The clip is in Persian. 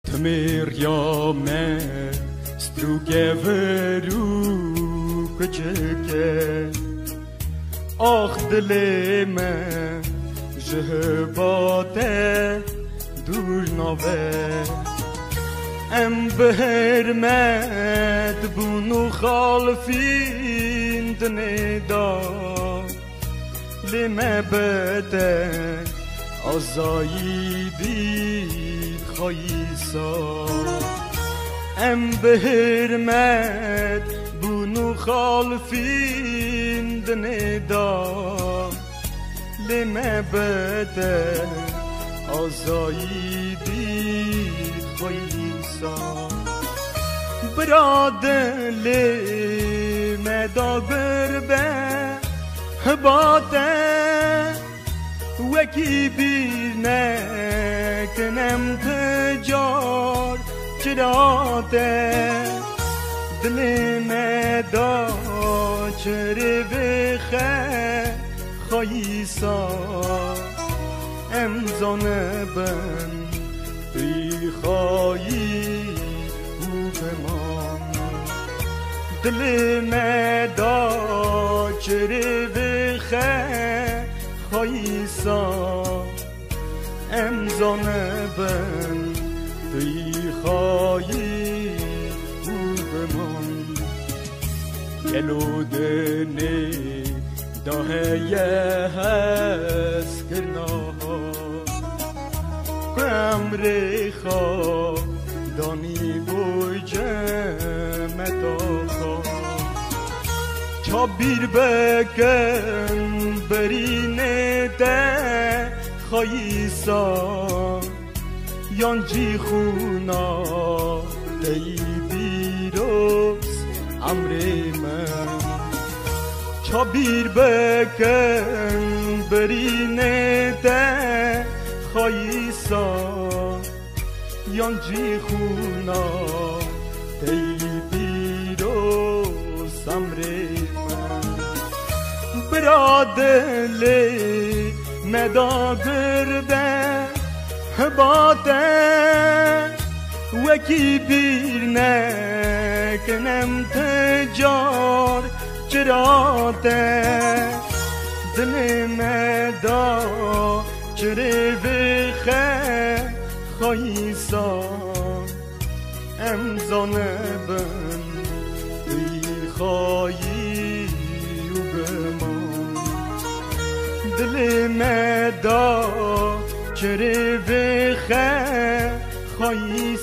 Tmiriame struge veru küçüke Ah dilime jehbate durnave Em behermet bunu khalfin dneda Lime bete azayidi خایسا ام به حرمت بونو خالفین دندا لمه بده آزاییدی خایسا براده لمه دا بربه باته وکی بیر نکنم تجار چراته دلم دا چره بخه خایسا امزانه بن بی خایی او بمان دلم دا چره بخه خایسا امزانه بن دی خایی او بمان گلودنی داهه هست کرناها امریخا دانی بوی جمعتا چا بیر بکن برینه ده خایسا یانجی خونا دی بیروز امری من چا بیر بکن برینه ده خایسا یانجی خونا دی بیروز امری برادلی مدا گرده باته وکی بیر نکنم تجار چراته دل مدا چره بخه خایسا امزانه بن بی خایی دل مدا چره بخه خواهی